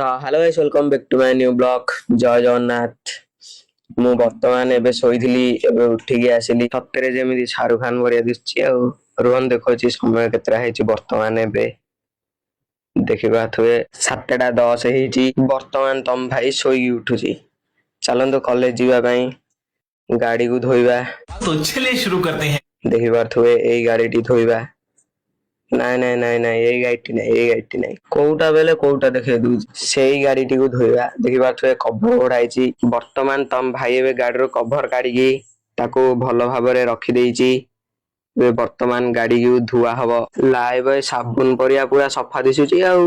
ତ hello guys welcome back to my new blog. ଜୟ ଜଗନ୍ନାଥ। ମୁଁ ବର୍ତ୍ତମାନ ଏବେ ଶୋଇଥିଲି, ଏବେ ଉଠିକି ଆସିଲି। ସତରେ ଯେମିତି ଶାହରୁଖ ଖାନ ଭଳିଆ ଦିଶୁଛି। ଆଉ ରୁହନ ଦେଖୁଛି ସମୟ କେତେଟା ହେଇଛି। ବର୍ତ୍ତମାନ ଏବେ ଦେଖିପାରୁଥିବେ 7:10 ହେଇଛି। ବର୍ତ୍ତମାନ ତମ ଭାଇ ଶୋଇକି ଉଠୁଛି। ଚାଲନ୍ତୁ କଲେଜ ଯିବା ପାଇଁ ଗାଡିକୁ ଧୋଇବା। तो चलिए शुरू करते हैं। ଦେଖିପାରୁଥିବେ ଏଇ ଗାଡିଟି ଧୋଇବା। ନାଇଁ ନାଇଁ ନାଇଁ ନାଇଁ ଏଇ ଗାଡିଟି ନାଇଁ, ଏଇ ଗାଡିଟି ନାଇଁ, କୋଉଟା ବେଲେ କୋଉଟା ଦେଖେଇ ଦଉଛି। ସେଇ ଗାଡିଟିକୁ ଧୋଇବା। ଦେଖିପାରୁଥିବେ କଭର ଗୁଡା ହେଇଛି। ବର୍ତ୍ତମାନ ତମ ଭାଇ ଏବେ ଗାଡିରୁ କଭର କାଢିକି ତାକୁ ଭଲ ଭାବରେ ରଖିଦେଇଛି। ଏବେ ବର୍ତ୍ତମାନ ଗାଡିକୁ ଧୁଆ ହବ। ଲାଇବଏ ସାବୁନ ପରିକା ପୁରା ସଫା ଦିଶୁଛି। ଆଉ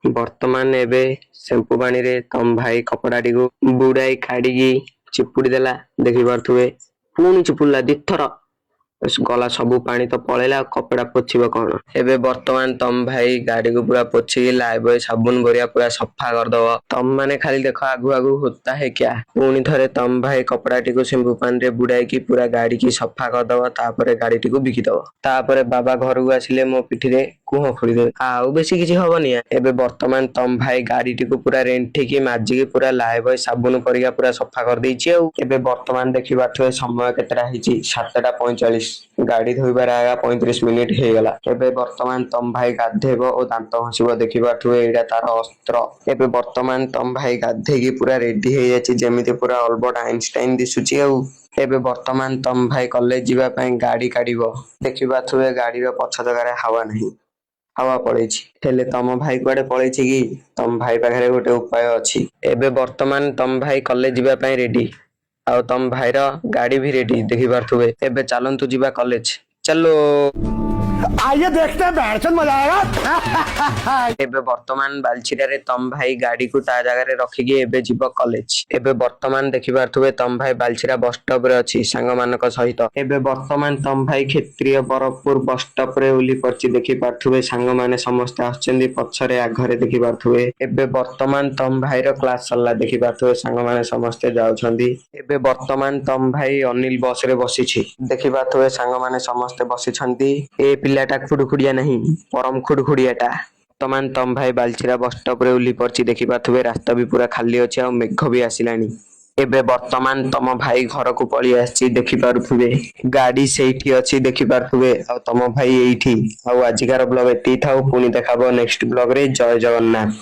ବର୍ତ୍ତମାନ ଏବେ ସେମ୍ପୁ ପାଣିରେ ତମ ଭାଇ କପଡାଟିକୁ ବୁଡାଇ କାଢିକି ଚିପୁଡି ଦେଲା। ଦେଖିପାରୁଥିବେ ପୁଣି ଚିପୁଡିଲା ଦିଥର। ଗଲା ସବୁ ପାଣି ତ ପଳେଇଲା, ଆଉ କପଡା ପୋଛିବ କଣ। ଏବେ ବର୍ତ୍ତମାନ ତମ ଭାଇ ଗାଡିକୁ ପୁରା ପୋଛିକି ଲାଇବଏ ସାବୁନ ଭରିଆ ପୁରା ସଫା କରିଦବ। ତମ ମାନେ ଖାଲି ଦେଖ ଆଗୁ ଆଗୁ ହୋତା ହେ କ୍ୟା। ପୁଣି ଥରେ ତମ ଭାଇ କପଡାଟିକୁ ସିମ୍ପୁ ପାଣିରେ ବୁଡାଇକି ପୁରା ଗାଡିକି ସଫା କରିଦବ। ତାପରେ ଗାଡିଟିକୁ ବିକିଦବ। ତାପରେ ବାବା ଘରକୁ ଆସିଲେ ମୋ ପିଠିରେ କୁହ ଖୋଳିଦେବେ। ଆଉ ବେଶୀ କିଛି ହବନି। ଏବେ ବର୍ତ୍ତମାନ ତମ ଭାଇ ଗାଡିଟିକୁ ପୁରା ରେଣ୍ଠିକି ମାଜିକି ପୁରା ଲାଇବଏ ସାବୁନ ପରିକା ପୁରା ସଫା କରିଦେଇଛି। ଆଉ ଏବେ ବର୍ତ୍ତମାନ ଦେଖିପାରୁଥିବେ ସମୟ କେତେଟା ହେଇଛି 7:45। ଗାଡି ଧୋଇବାରେ ଆଗା 35 ମିନିଟ ହେଇଗଲା। ଏବେ ବର୍ତ୍ତମାନ ତମ ଭାଇ ଗାଧେଇବ ଓ ଦାନ୍ତ ଘଷିବ। ଦେଖିପାରୁଥିବେ ଏଇଟା ତାର ଅସ୍ତ୍ର। ଏବେ ବର୍ତ୍ତମାନ ତମ ଭାଇ ଗାଧେଇକି ପୁରା ରେଡି ହେଇଯାଇଛି, ଯେମିତି ପୁରା ଅଲବର୍ଟ ଆଇନଷ୍ଟାଇନ ଦିଶୁଛି। ଆଉ ଏବେ ବର୍ତ୍ତମାନ ତମ ଭାଇ କଲେଜ ଯିବା ପାଇଁ ଗାଡି କାଢିବ। ଦେଖିପାରୁଥିବେ ଗାଡିର ପଛ ଜାଗାରେ ହାୱା ନାହିଁ, ହାୱା ପଳେଇଛି। ହେଲେ ତମ ଭାଇ କୁଆଡେ ପଳେଇଛି କି? ତମ ଭାଇ ପାଖରେ ଗୋଟେ ଉପାୟ ଅଛି। ଏବେ ବର୍ତ୍ତମାନ ତମ ଭାଇ କଲେଜ ଯିବା ପାଇଁ ରେଡି, ଆଉ ତମ ଭାଇର ଗାଡି ବି ରେଡି। ଦେଖିପାରୁଥିବେ ଏବେ ଚାଲନ୍ତୁ ଯିବା କଲେଜ। ଚାଲୋ आइए देखते हैं बैठचंद मजा आएगा। ଏବେ ବର୍ତ୍ତମାନ ବାଲଚିରାରେ ତମ ଭାଇ ଗାଡିକୁ ତା ଜାଗାରେ ରଖିକି ଏବେ ଯିବ କଲେଜ। ଏବେ ବର୍ତ୍ତମାନ ଦେଖିପାରୁଥିବେ ତମ ଭାଇ ବାଲଚିରା ବସ ଷ୍ଟପ ରେ ଅଛି ସାଙ୍ଗମାନଙ୍କ ସହିତ। ଏବେ ବର୍ତ୍ତମାନ ତମ ଭାଇ କ୍ଷେତ୍ରୀୟ ବରଫପୁର ବସ ଷ୍ଟପ ରେ ଓହ୍ଲି ପଡିଛି। ଦେଖିପାରୁଥିବେ ସାଙ୍ଗମାନେ ସମସ୍ତେ ଆସୁଛନ୍ତି ପଛରେ ଆଗରେ। ଦେଖିପାରୁଥିବେ ଏବେ ବର୍ତ୍ତମାନ ତମ ଭାଇର କ୍ଲାସ ସରିଲା। ଦେଖିପାରୁଥିବେ ସାଙ୍ଗମାନେ ସମସ୍ତେ ଯାଉଛନ୍ତି। ଏବେ ବର୍ତ୍ତମାନ ତମ ଭାଇ ଅନିଲ ବସ ରେ ବସିଛି। ଦେଖିପାରୁଥିବେ ସାଙ୍ଗମାନେ ସମସ୍ତେ ବସିଛନ୍ତି। ଏ ପିଲାଟା ଖୁଡୁଖୁଡିଆ ନାହିଁ, ପରମ ଖୁଡୁଖୁଡିଆଟା। ବର୍ତ୍ତମାନ ତମ ଭାଇ ବାଲଚିରା ବସ ଷ୍ଟପ ରେ ଓହ୍ଲି ପଡିଛି। ଦେଖିପାରୁଥିବେ ରାସ୍ତା ବି ପୁରା ଖାଲି ଅଛି, ଆଉ ମେଘ ବି ଆସିଲାଣି। ଏବେ ବର୍ତ୍ତମାନ ତମ ଭାଇ ଘରକୁ ପଳେଇ ଆସିଛି। ଦେଖିପାରୁଥିବେ ଗାଡି ସେଇଠି ଅଛି। ଦେଖିପାରୁଥିବେ ଆଉ ତମ ଭାଇ ଏଇଠି। ଆଉ ଆଜିକାର ବ୍ଲଗ ଏତିକି ଥାଉ, ପୁଣି ଦେଖାହବ ନେକ୍ସଟ ବ୍ଲଗ ରେ। ଜୟ ଜଗନ୍ନାଥ।